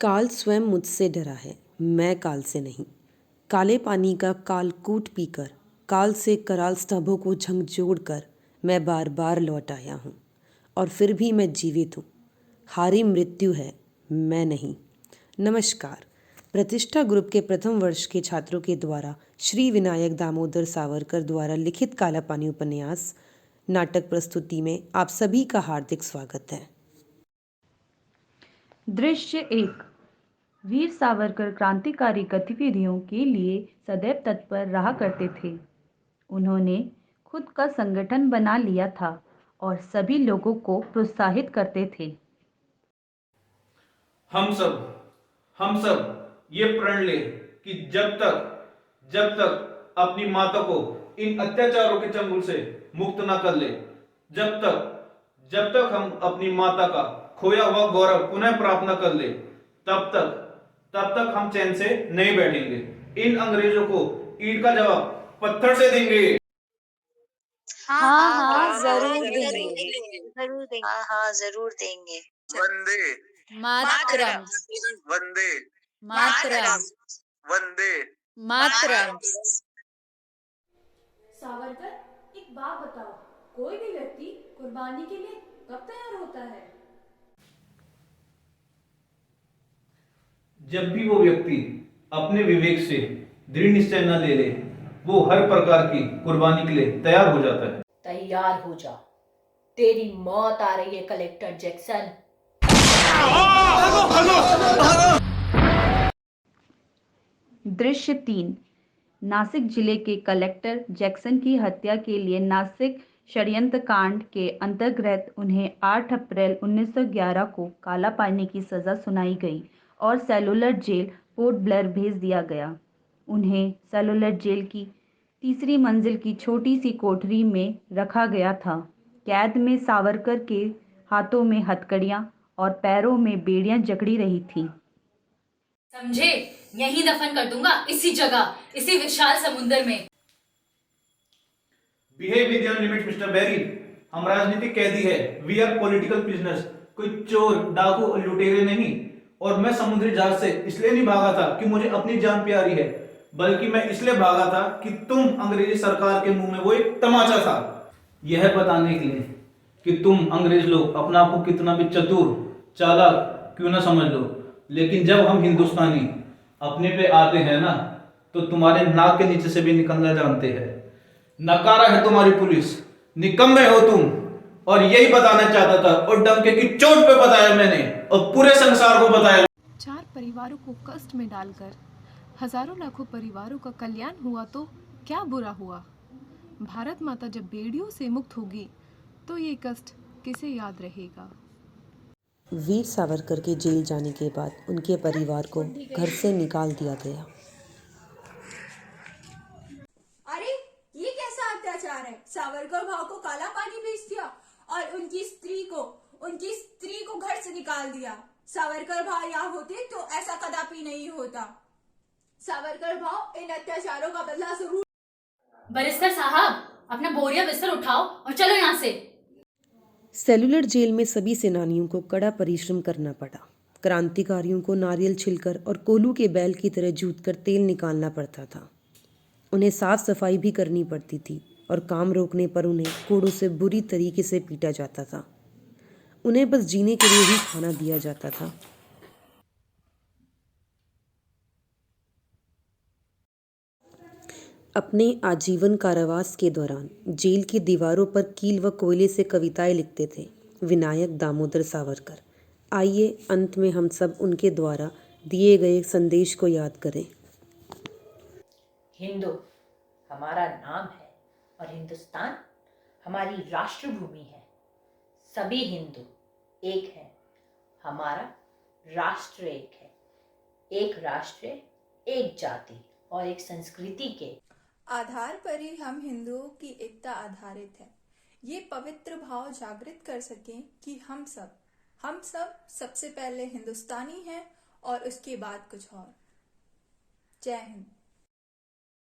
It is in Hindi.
काल स्वयं मुझसे डरा है, मैं काल से नहीं। काले पानी का काल कूट पीकर, काल से कराल स्तंभों को झकझोर कर मैं बार बार लौट आया हूँ। और फिर भी मैं जीवित हूँ। हारी मृत्यु है, मैं नहीं। नमस्कार। प्रतिष्ठा ग्रुप के प्रथम वर्ष के छात्रों के द्वारा श्री विनायक दामोदर सावरकर द्वारा लिखित काला पानी उपन्यास नाटक प्रस्तुति में आप सभी का हार्दिक स्वागत है। दृश्य 1। वीर सावरकर क्रांतिकारी गतिविधियों के लिए सदैव तत्पर रहा करते थे। उन्होंने खुद का संगठन बना लिया था और सभी लोगों को प्रोत्साहित करते थे। हम सब ये प्रण ले कि जब तक अपनी माता को इन अत्याचारों के चंगुल से मुक्त न कर ले, जब तक हम अपनी माता का खोया हुआ गौरव पुनः प्राप्त न कर ले, तब तक हम चैन से नहीं बैठेंगे। इन अंग्रेजों को ईंट का जवाब पत्थर से देंगे। हाँ, जरूर देंगे। हाँ, जरूर देंगे। वंदे मातरम, वंदे मातरम, वंदे मातरम। सावरकर, एक बात बताओ, कोई भी व्यक्ति कुर्बानी के लिए कब तैयार होता है? जब भी वो व्यक्ति अपने विवेक से दृढ़ निश्चय न ले ले, वो हर प्रकार की कुर्बानी के लिए तैयार हो जाता है। तैयार हो जा, तेरी मौत आ रही है कलेक्टर जैक्सन। दृश्य 3। नासिक जिले के कलेक्टर जैक्सन की हत्या के लिए नासिक षड्यंत्र कांड के अंतर्गत उन्हें 8 अप्रैल 1911 को काला पानी की सज़ा सुनाई गई और सेलुलर जेल पोर्ट ब्लेयर भेज दिया गया। उन्हें सेलुलर जेल की तीसरी मंजिल की छोटी सी कोठरी में रखा गया था। कैद में सावरकर के हाथों में हथकड़ियाँ और पैरों में बेड़ियाँ जकड़ी रही थीं। समझे? यहीं दफन कर दूंगा, इसी जगह, इसी विशाल समुद्र में। Behave with your limits mister Berry. हम राजनीतिक कैदी है। We are political prisoners. कोई चोर, डाकू और लुटेरे नहीं। और मैं समुद्री जहाज से इसलिए नहीं भागा था कि मुझे अपनी जान प्यारी है, बल्कि मैं इसलिए भागा था कि तुम अंग्रेजी सरकार के मुंह में वो एक तमाचा था। यह बताने के लिए कि तुम अंग्रेज लोग अपना आप को कितना भी चतुर, चालाक क्यों ना समझ लो, लेकिन जब हम हिंदुस्तानी अपने पे आते हैं ना, तो तुम्हारे नाक के नीचे से भी निकलना जानते हैं। नकारा है तुम्हारी पुलिस, निकम्मे हो तुम। और यही बताना चाहता था और डंके की चोट पे बताया मैंने और पूरे संसार को बताया। 4 परिवारों को कष्ट में डालकर हजारों लाखों परिवारों का कल्याण हुआ तो क्या बुरा हुआ। भारत माता जब बेड़ियों से मुक्त होगी तो ये कष्ट किसे याद रहेगा। वीर सावरकर के जेल जाने के बाद उनके परिवार को घर से निकाल दिया गया। अरे, ये कैसा अत्याचार है? सावरकर भाव को काला पानी भेज दिया और उनकी स्त्री को घर से निकाल दिया। सावरकर भाव यहाँ होते तो ऐसा कदापि नहीं होता। सावरकर भाव इन अत्याचारों का बदला जरूर। बैरिस्टर साहब, अपना बोरिया बिस्तर उठाओ और चलो यहाँ से। सेलुलर जेल में सभी सेनानियों को कड़ा परिश्रम करना पड़ा। क्रांतिकारियों को नारियल छिलकर और कोल्हू के बैल की तरह जूतकर तेल निकालना पड़ता था। उन्हें साफ सफाई भी करनी पड़ती थी और काम रोकने पर उन्हें कोड़ों से बुरी तरीके से पीटा जाता था। उन्हें बस जीने के लिए ही खाना दिया जाता था। अपने आजीवन कारावास के दौरान जेल की दीवारों पर कील व कोयले से कविताएं लिखते थे विनायक दामोदर सावरकर। आइए अंत में हम सब उनके द्वारा दिए गए संदेश को याद करें। हिंदू हमारा नाम है और हिंदुस्तान हमारी राष्ट्रभूमि है। सभी हिंदू एक हैं। हमारा राष्ट्र एक है। एक राष्ट्र, एक जाति और एक संस्कृति के आधार पर ही हम हिंदुओं की एकता आधारित है। ये पवित्र भाव जागृत कर सकें कि हम सब सबसे पहले हिंदुस्तानी हैं और उसके बाद कुछ और। जय हिंद।